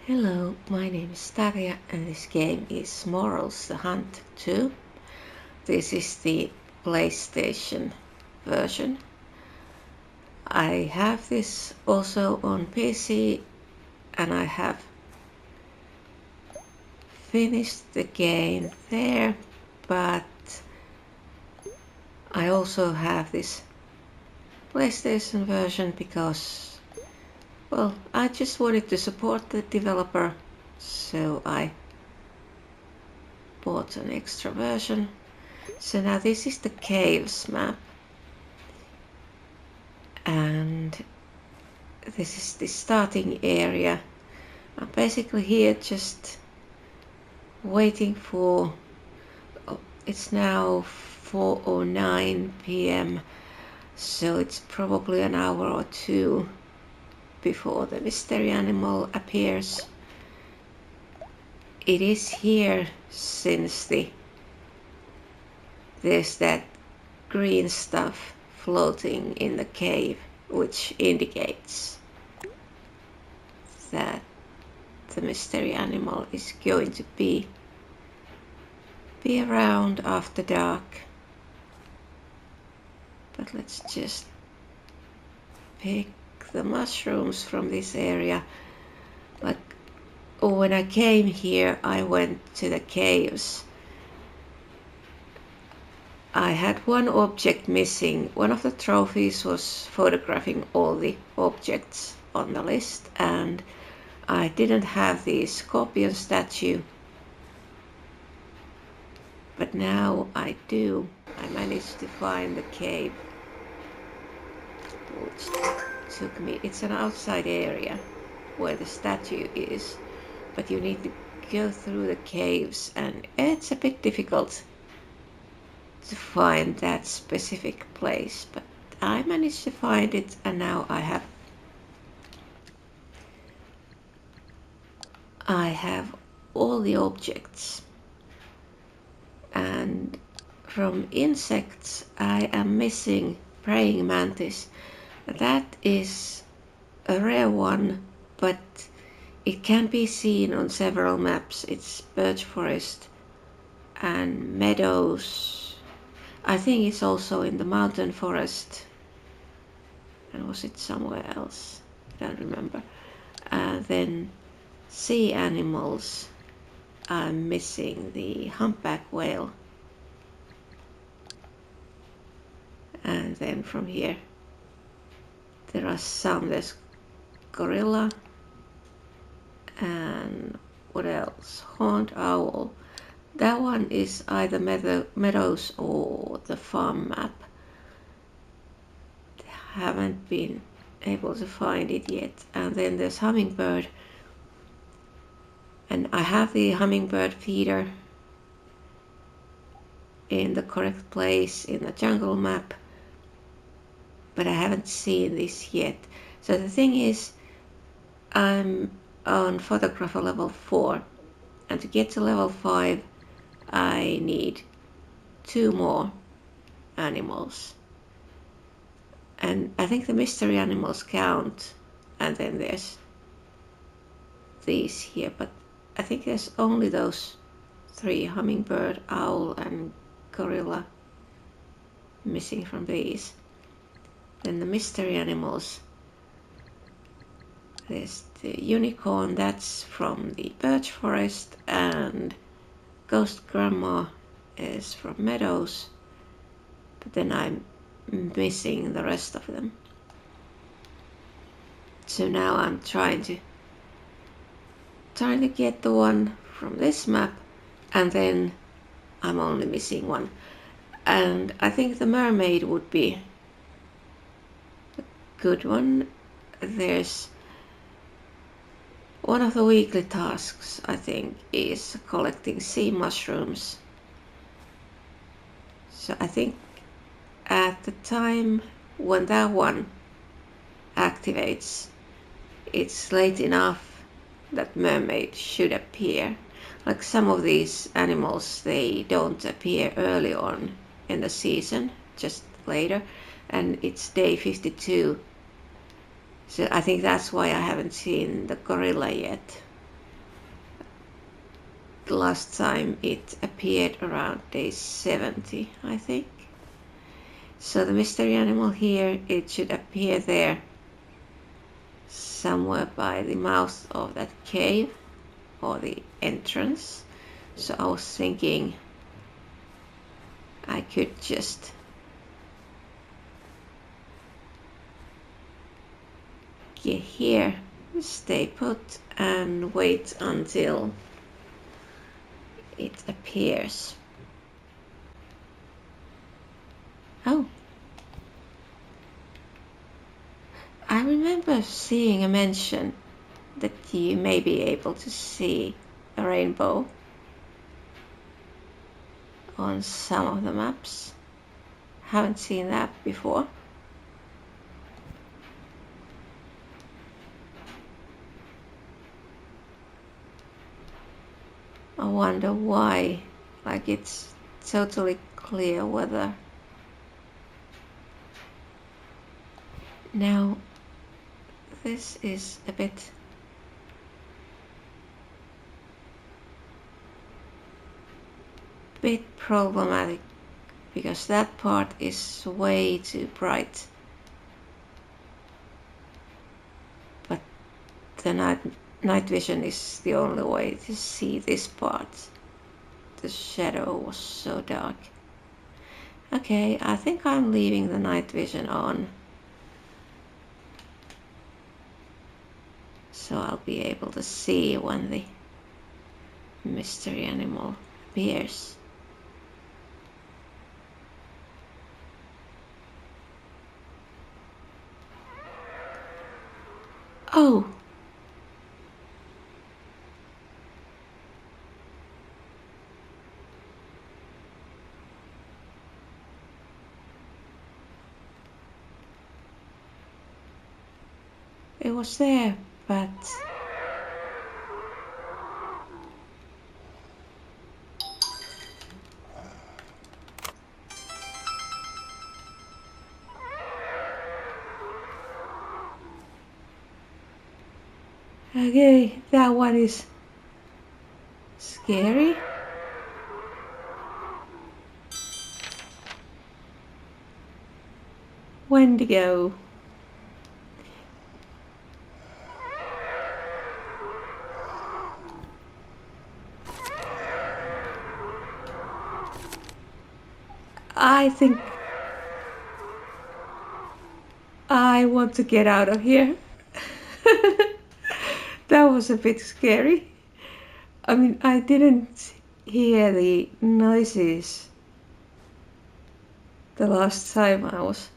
Hello, my name is Tarja and this game is Morels the Hunt 2. This is the PlayStation version. I have this also on PC and I have finished the game there, but I also have this PlayStation version because, well, I just wanted to support the developer, so I bought an extra version. So now this is the caves map, and this is the starting area. I'm basically here just waiting for, it's now 4:09 p.m. so it's probably an hour or two before the mystery animal appears. It is here since there's that green stuff floating in the cave, which indicates that the mystery animal is going to be around after dark. But let's just pick the mushrooms from this area. Like, when I came here, I went to the caves. I had one object missing. One of the trophies was photographing all the objects on the list, and I didn't have the scorpion statue, but now I do. I managed to find the cave, which took me, it's an outside area where the statue is, but you need to go through the caves and it's a bit difficult to find that specific place, but I managed to find it, and now I have all the objects. And from insects I am missing praying mantis. That is a rare one, but it can be seen on several maps. It's birch forest and meadows. I think it's also in the mountain forest. And was it somewhere else? I don't remember. Then sea animals. I'm missing the humpback whale. And then from here there are some. There's gorilla and what else? Horned owl. That one is either meadows or the farm map. Haven't been able to find it yet. And then there's hummingbird, and I have the hummingbird feeder in the correct place in the jungle map, but I haven't seen this yet. So the thing is, I'm on photographer level 4, and to get to level 5 I need 2 more animals. And I think the mystery animals count, and then there's these here, but I think there's only those 3, hummingbird, owl and gorilla, missing from these. Then the mystery animals, there's the unicorn, that's from the birch forest, and ghost grandma is from meadows, but then I'm missing the rest of them. So now I'm trying to get the one from this map, and then I'm only missing one. And I think the mermaid would be a good one. There's one of the weekly tasks, I think, is collecting sea mushrooms. So I think at the time when that one activates, it's late enough that mermaid should appear. Like some of these animals, they don't appear early on in the season, just later, and it's day 52. So I think that's why I haven't seen the gorilla yet. last time it appeared around day 70, I think. So the mystery animal here, it should appear there somewhere by the mouth of that cave or the entrance. So I was thinking I could just get here, stay put, and wait until it appears. Oh, I remember seeing a mention that you may be able to see a rainbow on some of the maps. Haven't seen that before. I wonder why, like it's totally clear weather. Now, this is a bit problematic because that part is way too bright. But the night vision is the only way to see this part. The shadow was so dark. Okay, I think I'm leaving the night vision on. So I'll be able to see when the mystery animal appears. Oh! It was there, but okay, that one is scary. Wendigo. I think I want to get out of here. That was a bit scary. I mean, I didn't hear the noises the last time I was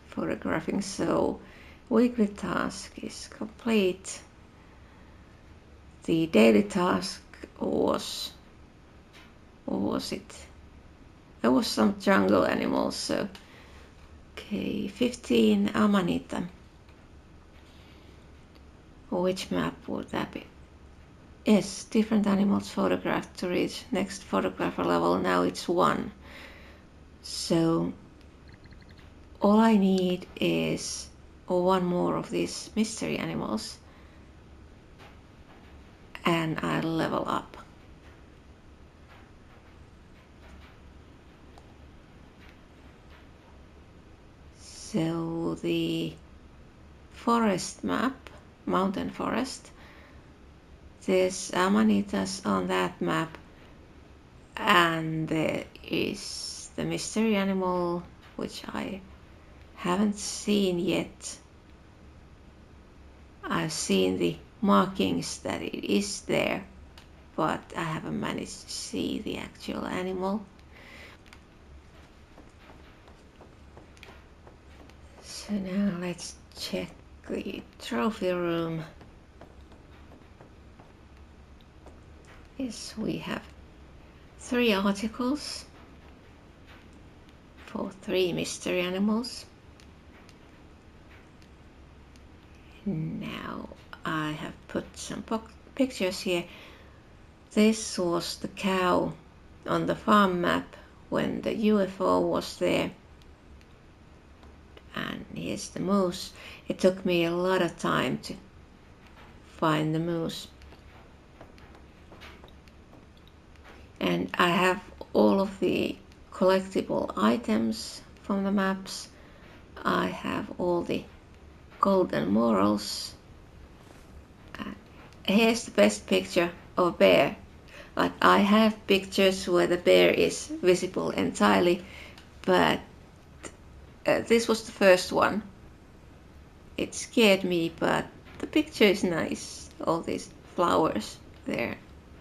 photographing, so weekly task is complete. The daily task was, what was it? There was some jungle animals, so okay, 15 Amanita. Which map would that be? Yes, different animals photographed to reach next photographer level. Now it's 1. So all I need is 1 more of these mystery animals and I'll level up. So the forest map, mountain forest, there's Amanitas on that map and there is the mystery animal which I haven't seen yet. I've seen the markings that it is there, but I haven't managed to see the actual animal. So now let's check the trophy room. Yes, we have 3 articles for 3 mystery animals. Now I have put some pictures here. This was the cow on the farm map when the UFO was there. And here's the moose. It took me a lot of time to find the moose. And I have all of the collectible items from the maps. I have all the golden morels. Here's the best picture of a bear. Like, I have pictures where the bear is visible entirely, but this was the first one. It scared me, but the picture is nice. All these flowers there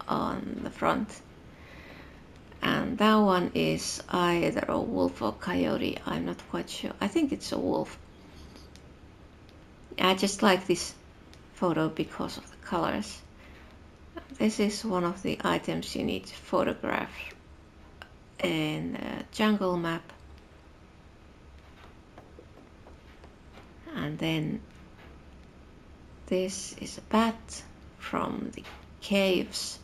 on the front. And that one is either a wolf or coyote. I'm not quite sure. I think it's a wolf. I just like this photo because of the colors. This is one of the items you need to photograph in a jungle map. And then this is a bat from the caves.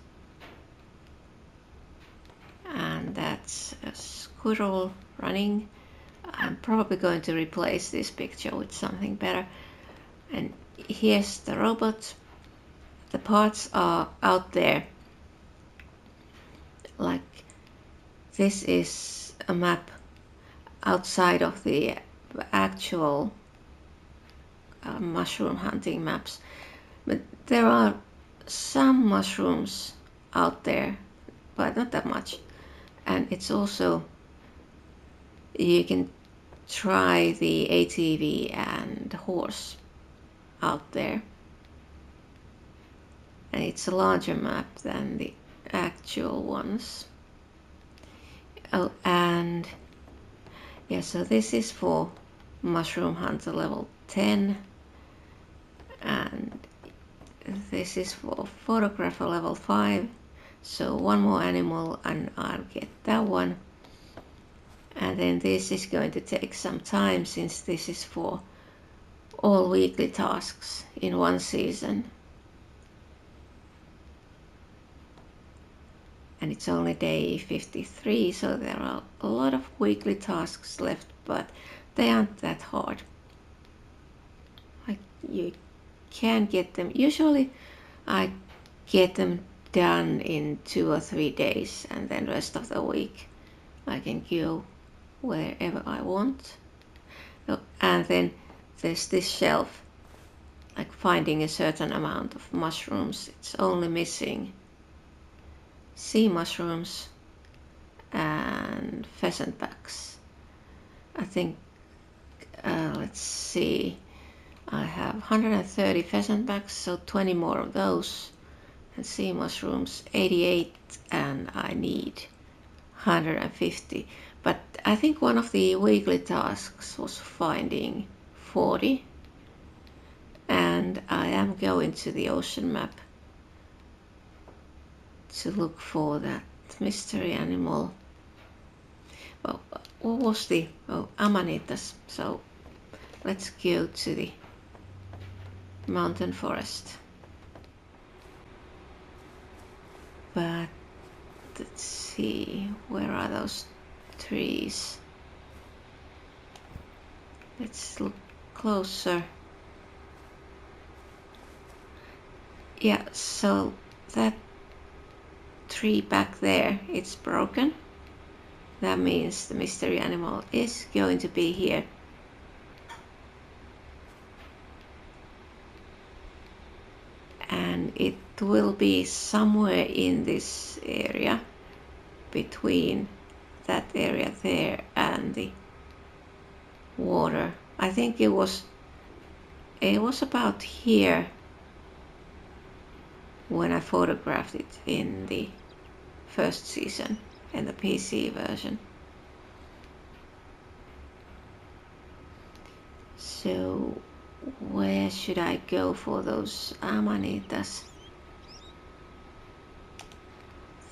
And that's a squirrel running. I'm probably going to replace this picture with something better. And here's the robot. The parts are out there. Like, this is a map outside of the actual mushroom hunting maps. But there are some mushrooms out there, but not that much. And it's also, you can try the ATV and horse out there. And it's a larger map than the actual ones. Oh, and yeah, so this is for Mushroom Hunter level 10. And this is for Photographer level 5. So one more animal and I'll get that one. And then this is going to take some time, since this is for all weekly tasks in one season. And it's only day 53, so there are a lot of weekly tasks left, but they aren't that hard. Like, you can get them. Usually I get them done in 2 or 3 days, and then rest of the week I can go wherever I want. Oh, and then there's this shelf, like finding a certain amount of mushrooms. It's only missing sea mushrooms and pheasant backs. I think, let's see, I have 130 pheasant backs, so 20 more of those, and sea mushrooms 88, and I need 150. But I think one of the weekly tasks was finding 40, and I am going to the ocean map to look for that mystery animal. Well, what was the amanitas? So let's go to the mountain forest. But let's see, where are those trees? Let's look closer. Yeah, so that tree back there, it's broken. That means the mystery animal is going to be here. And it will be somewhere in this area, between that area there and the water. I think it was about here when I photographed it in the first season, in the PC version. So where should I go for those amanitas?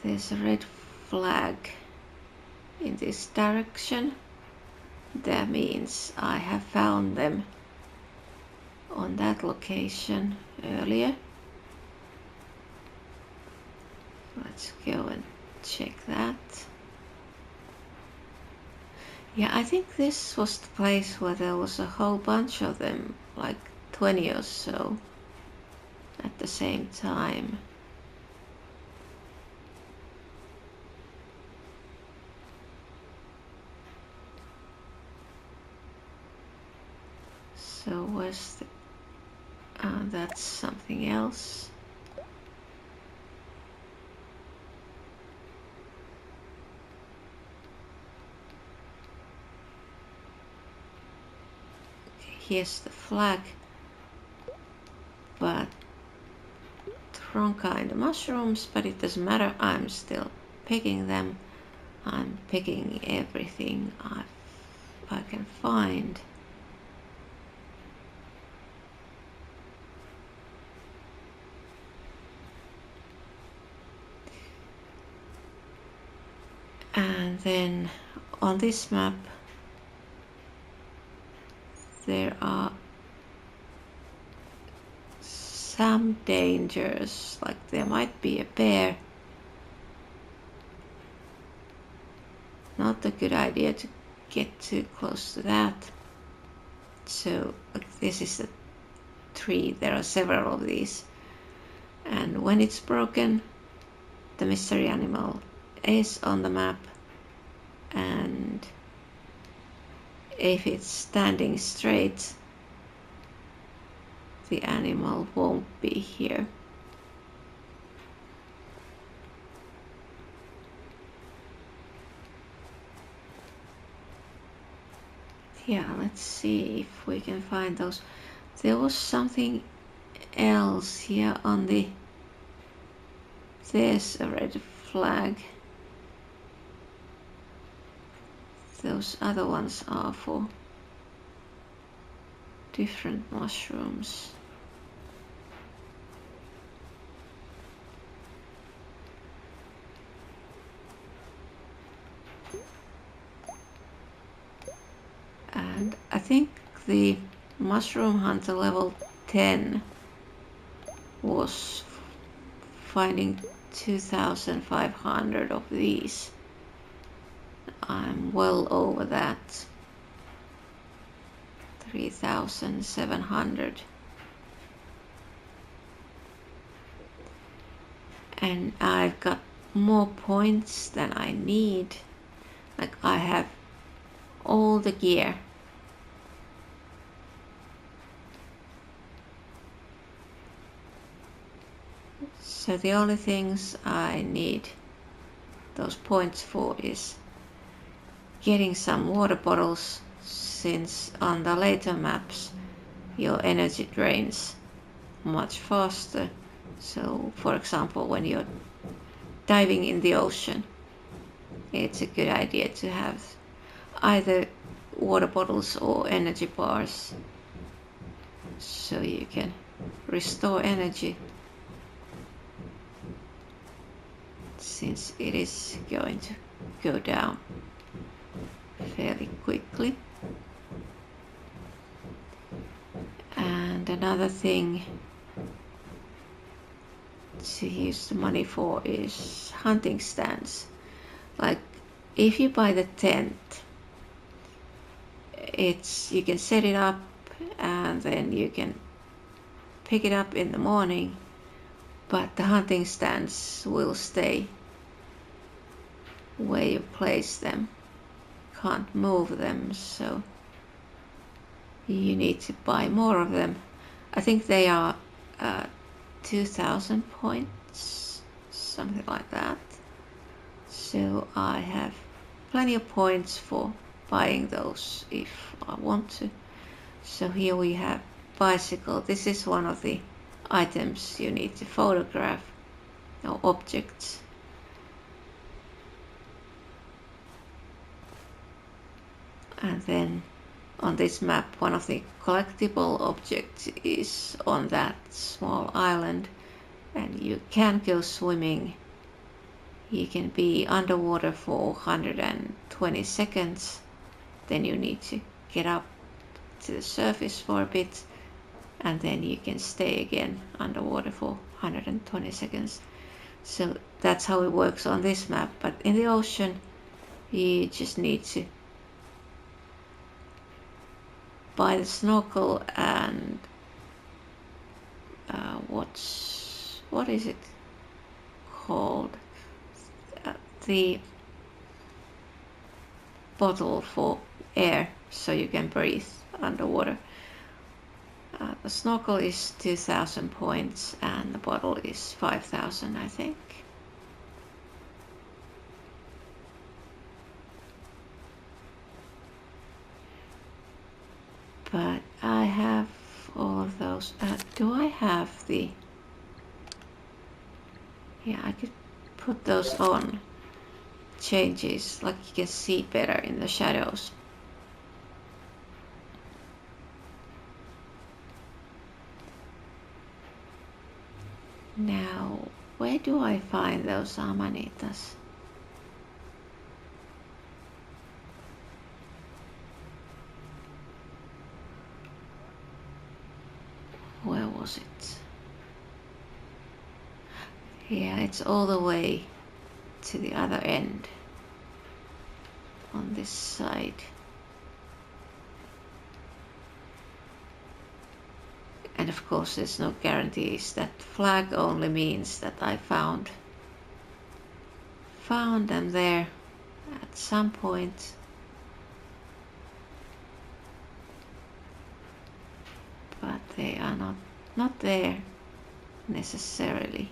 There's a red flag in this direction. That means I have found them on that location earlier. Let's go and check that. Yeah, I think this was the place where there was a whole bunch of them, like 20 or so at the same time. where's the, that's something else. Okay, here's the flag, but wrong kind of mushrooms, but it doesn't matter, I'm still picking them. I'm picking everything I can find. And then on this map there are some dangers, like there might be a bear. Not a good idea to get too close to that. So this is a tree, there are several of these, and when it's broken the mystery animal is on the map, and if it's standing straight the animal won't be here. Yeah, let's see if we can find those. There was something else here on the, there's a red flag. Those other ones are for different mushrooms. And I think the mushroom hunter level 10 was finding 2,500 of these. I'm well over that. 3,700. And I've got more points than I need. Like I have all the gear. So the only things I need those points for is getting some water bottles, since on the later maps your energy drains much faster. So for example, when you're diving in the ocean, it's a good idea to have either water bottles or energy bars so you can restore energy, since it is going to go down fairly quickly. And another thing to use the money for is hunting stands. Like if you buy the tent, you can set it up and then you can pick it up in the morning, but the hunting stands will stay where you place them. Can't move them, so you need to buy more of them. I think they are 2,000 points, something like that. So I have plenty of points for buying those if I want to. So here we have bicycle. This is one of the items you need to photograph, or objects. And then on this map one of the collectible objects is on that small island, and you can go swimming. You can be underwater for 120 seconds, then you need to get up to the surface for a bit, and then you can stay again underwater for 120 seconds. So that's how it works on this map, but in the ocean you just need to buy the snorkel and what is it called, the bottle for air so you can breathe underwater. The snorkel is 2,000 points and the bottle is 5,000, I think. But I have all of those. Do I have the... Yeah, I could put those on. Changes, like you can see better in the shadows. Now, where do I find those amanitas? Where was it? Yeah, it's all the way to the other end on this side. And of course there's no guarantees. That flag only means that I found them there at some point. But they are not there necessarily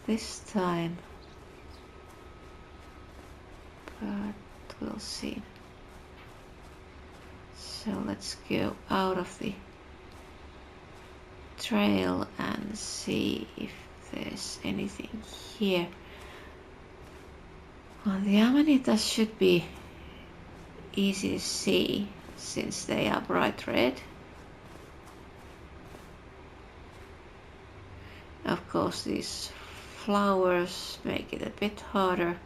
this time. But we'll see. So let's go out of the trail and see if there's anything here. Well, the amanitas should be easy to see since they are bright red. Of course, these flowers make it a bit harder.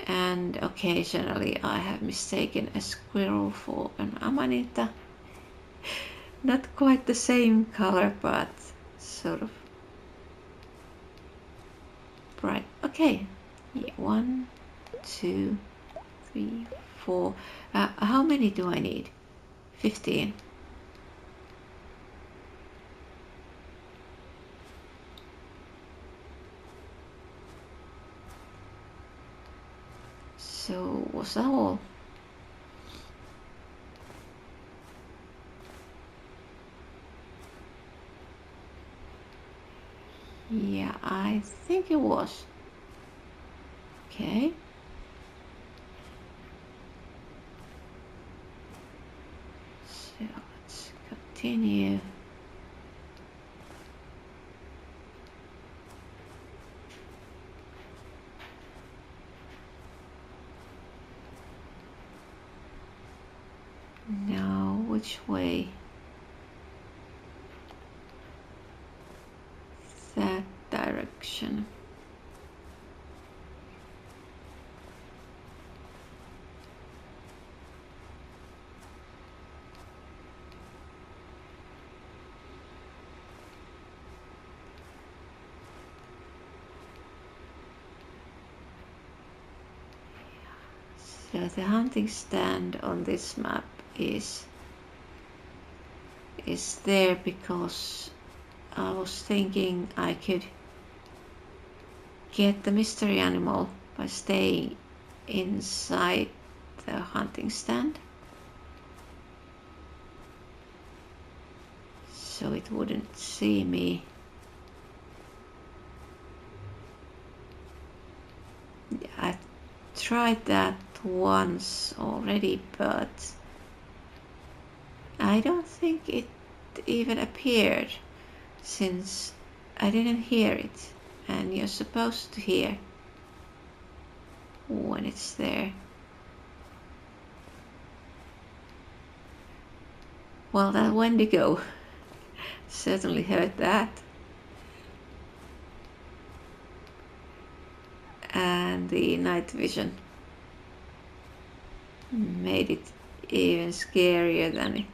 And occasionally I have mistaken a squirrel for an amanita. Not quite the same color, but sort of bright. Okay, yeah, 1, 2, 3, 4. How many do I need? 15. So was that all? Yeah, I think it was. Okay. So let's continue. Now, which way? That direction. So the hunting stand on this map is there because I was thinking I could get the mystery animal by staying inside the hunting stand, so it wouldn't see me. I tried that once already, but I don't think it even appeared since I didn't hear it, and you're supposed to hear when it's there. Well, that Wendigo certainly heard that. And the night vision made it even scarier than it.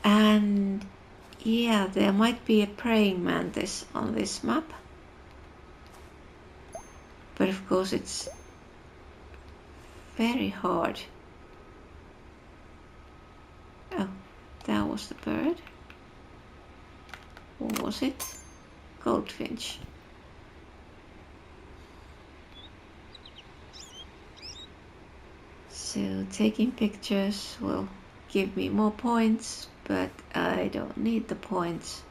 And yeah, there might be a praying mantis on this map, but of course it's very hard. Oh, that was the bird. What was it? Goldfinch. So taking pictures will give me more points, but I don't need the points.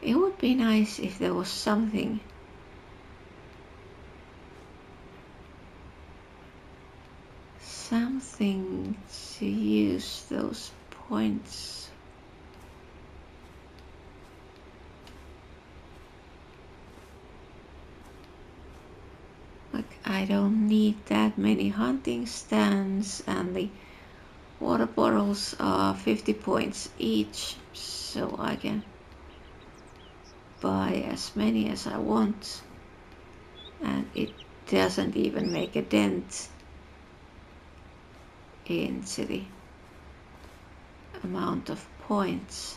It would be nice if there was something to use those points. Like, I don't need that many hunting stands, and the water bottles are 50 points each, so I can buy as many as I want, and it doesn't even make a dent into the amount of points.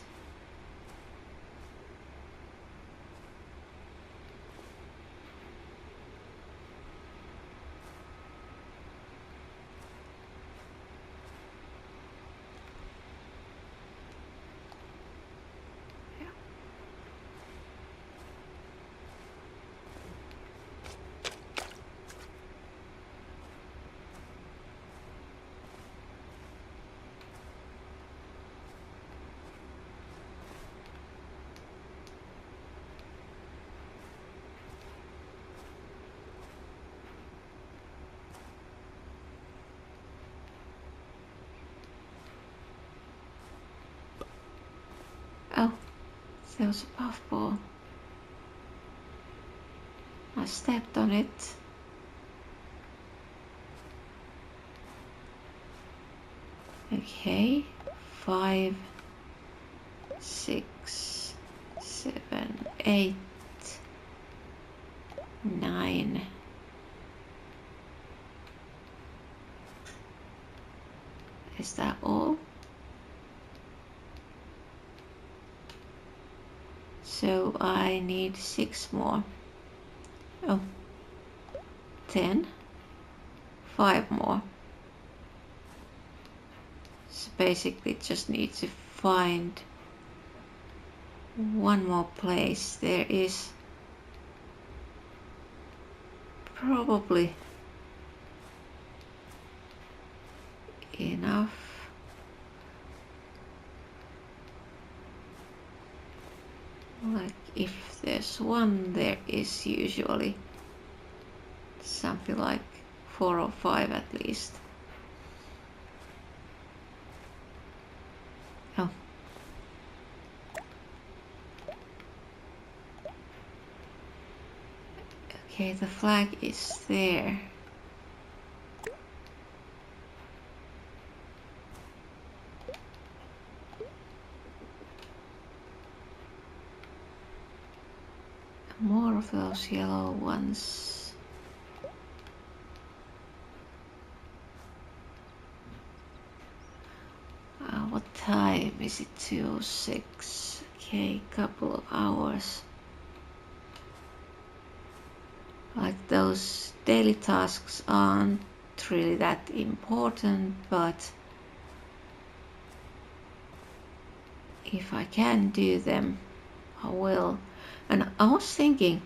Oh, there was a puffball. I stepped on it. Okay, 5, 6, 7, 8, 9. Is that all? So I need 6 more. Oh, 10. 5 more. So basically just need to find one more place. There is probably enough. Like, if there's one, there is usually something like 4 or 5 at least. Oh. Okay, the flag is there. More of those yellow ones. What time is it? 2:06. Okay, couple of hours. Like, those daily tasks aren't really that important, but if I can do them, I will. And I was thinking,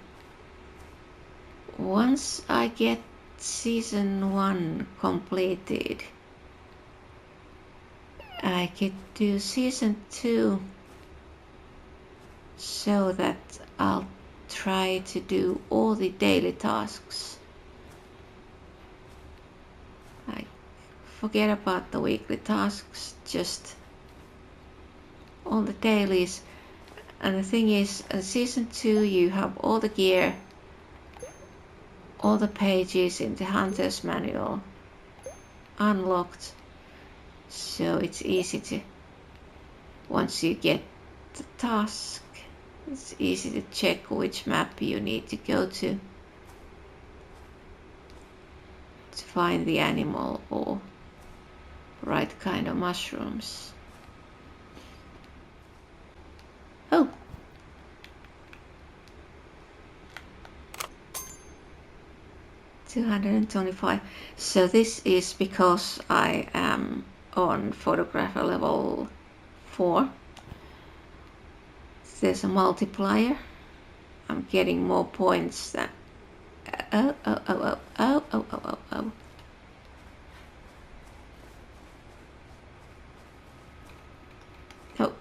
once I get season 1 completed, I could do season 2 so that I'll try to do all the daily tasks. Like, forget about the weekly tasks, just all the dailies. And the thing is, in season 2 you have all the gear, all the pages in the hunter's manual unlocked, so it's easy to, once you get the task, it's easy to check which map you need to go to find the animal or right kind of mushrooms. Oh! $225. So this is because I am on photographer level 4. There's a multiplier. I'm getting more points than... Oh. Oh,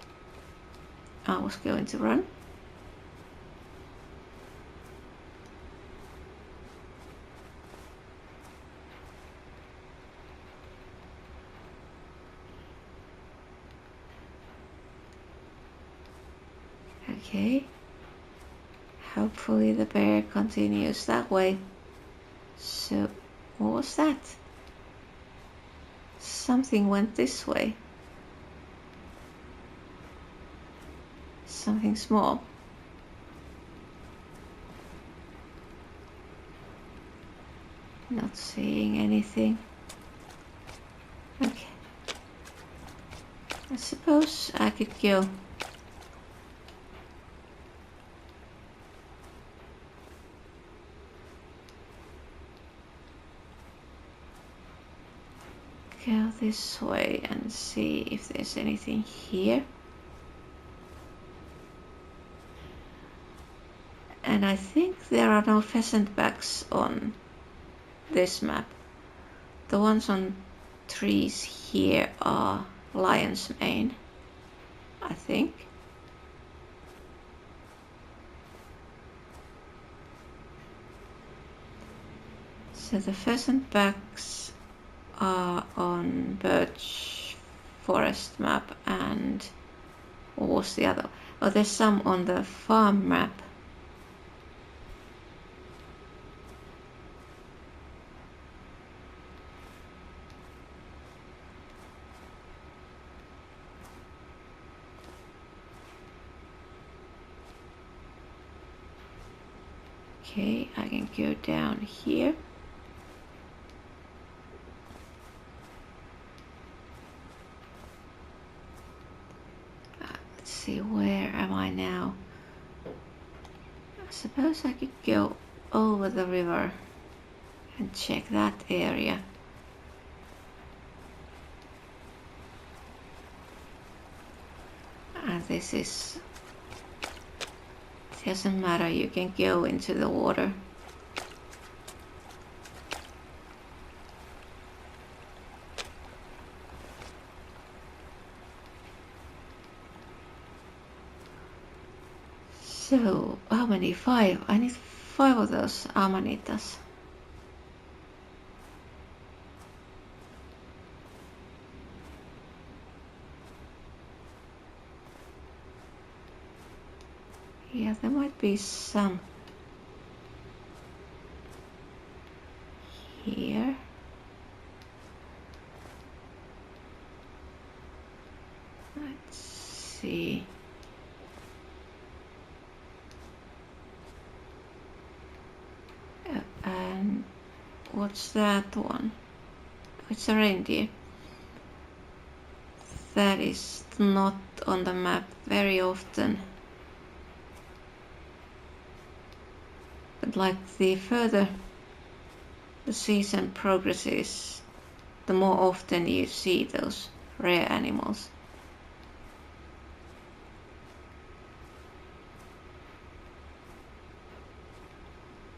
I was going to run. Okay. Hopefully the bear continues that way. So, what was that? Something went this way. Something small. Not seeing anything. Okay. I suppose I could go. Go this way and see if there's anything here. And I think there are no pheasant backs on this map. The ones on trees here are lion's mane, I think. So the pheasant backs are on birch forest map, and what was the other? Oh, there's some on the farm map. Okay, I can go down here. Let's see, where am I now? I suppose I could go over the river and check that area. And this is... It doesn't matter, you can go into the water. So, how many? 5? I need 5 of those amanitas. Yeah, there might be some here. Let's see. And what's that one? It's a reindeer. That is not on the map very often. But like the further the season progresses, the more often you see those rare animals.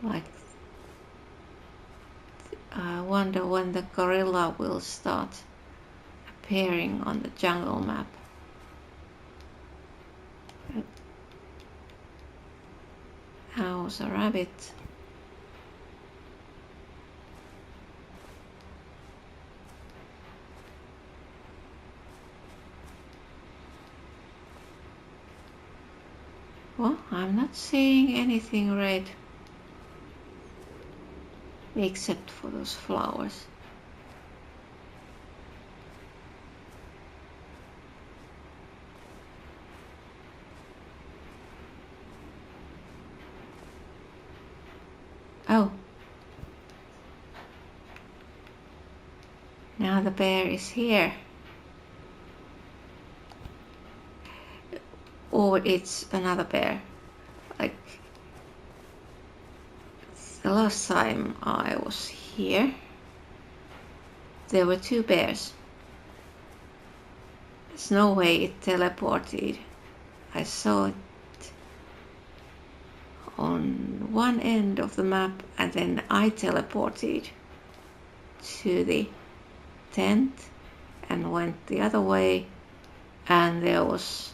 Like, I wonder when the gorilla will start appearing on the jungle map. How's a rabbit? Well, I'm not seeing anything red except for those flowers. Oh, now the bear is here. Or it's another bear. Like the last time I was here, there were 2 bears. There's no way it teleported. I saw it on one end of the map and then I teleported to the tent and went the other way, and there was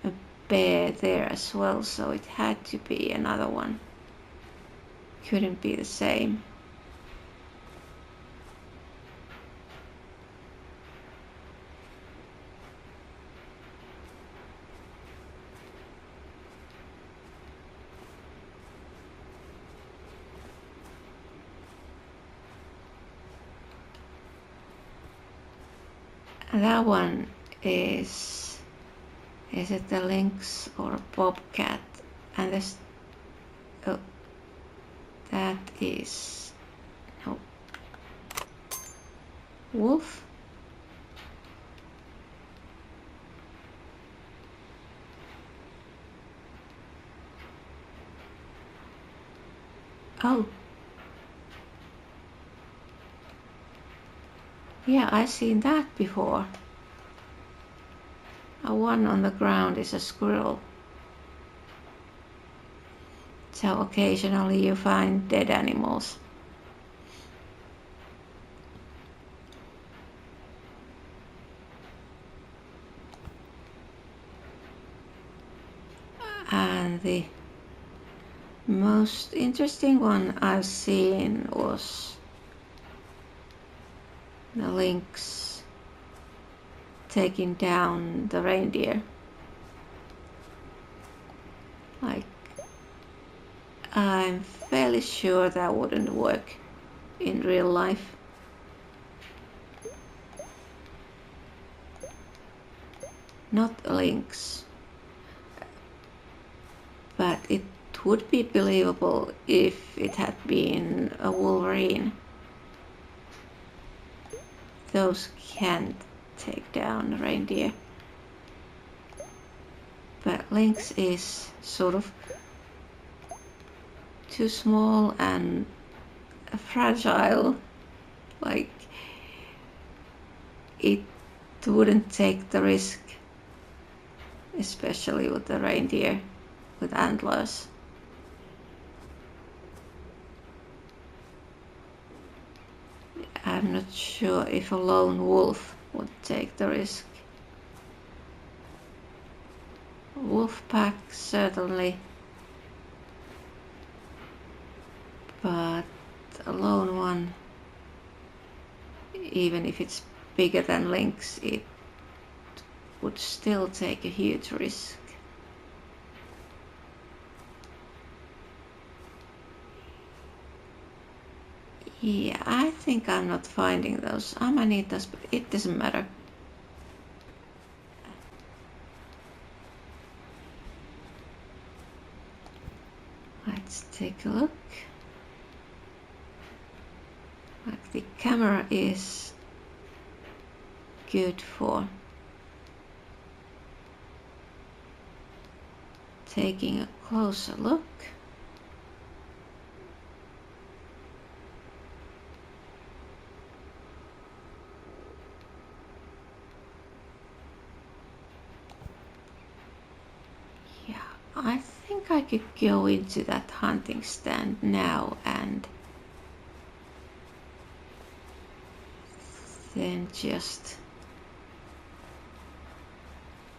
a bear there as well, so it had to be another one. Couldn't be the same. That one is it the lynx or bobcat? And this, oh, that is, no, wolf. Oh, yeah, I've seen that before. A one on the ground is a squirrel. So occasionally you find dead animals. And the most interesting one I've seen was the lynx taking down the reindeer. Like, I'm fairly sure that wouldn't work in real life. Not a lynx. But it would be believable if it had been a wolverine. Those can't take down a reindeer. But lynx is sort of too small and fragile. Like, it wouldn't take the risk, especially with the reindeer with antlers. I'm not sure if a lone wolf would take the risk. Wolf pack certainly, but a lone one, even if it's bigger than lynx, it would still take a huge risk. Yeah, I think I'm not finding those amanitas, but it doesn't matter. Let's take a look. Like, the camera is good for taking a closer look. Yeah, I think I could go into that hunting stand now and then just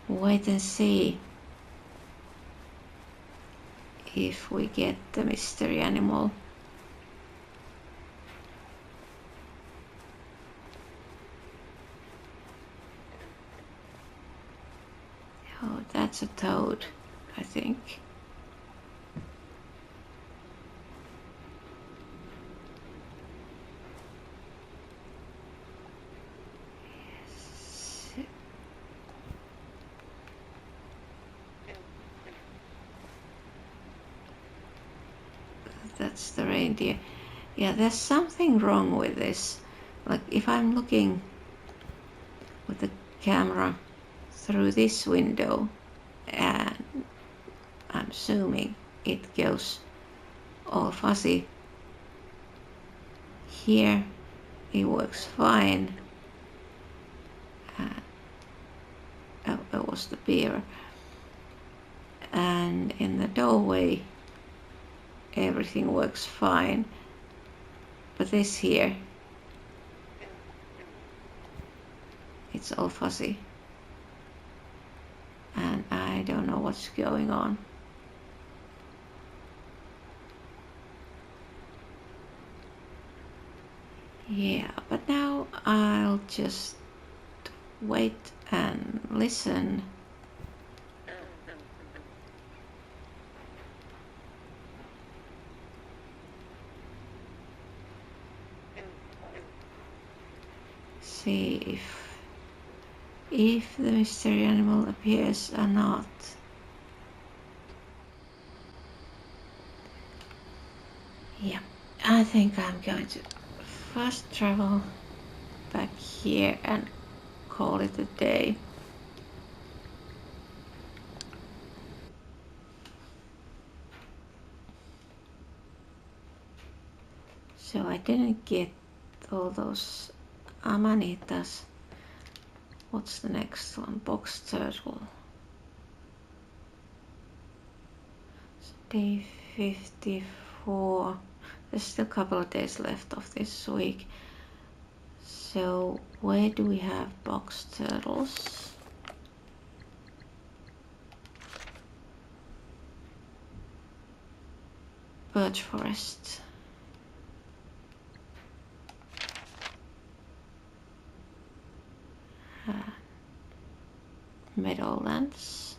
wait and see if we get the mystery animal. Oh, that's a toad, I think. Yes. That's the reindeer. Yeah, there's something wrong with this. Like, if I'm looking with the camera through this window and I'm zooming, it goes all fuzzy. Here it works fine. was the beer. And in the doorway everything works fine, but this here, it's all fuzzy and I don't know what's going on. Yeah, but now I'll just wait and listen. See if the mystery animal appears or not. Yeah, I think I'm going to first travel back here and call it a day. So I didn't get all those amanitas. What's the next one? Box turtle. So day 54. There's still a couple of days left of this week. So where do we have box turtles? Birch forest. Meadowlands,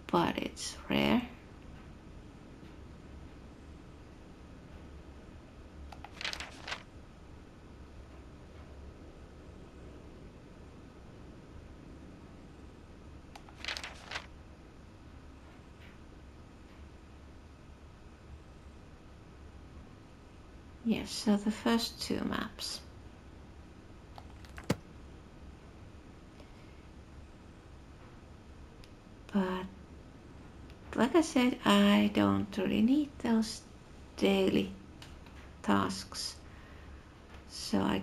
but it's rare. Yes, so the first two maps. But like I said, I don't really need those daily tasks. So I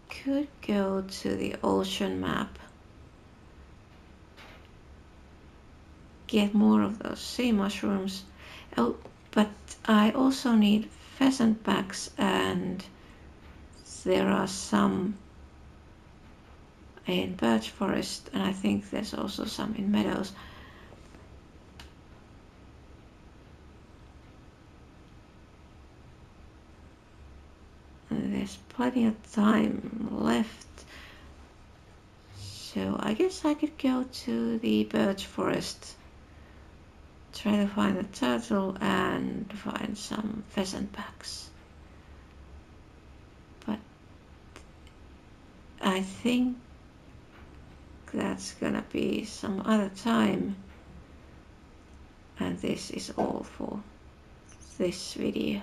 could go to the ocean map, get more of those sea mushrooms. Oh, but I also need pheasant backs, and there are some in birch forest, and I think there's also some in meadows. And there's plenty of time left, so I guess I could go to the birch forest, try to find a turtle and find some pheasant backs. But I think that's gonna be some other time, and this is all for this video.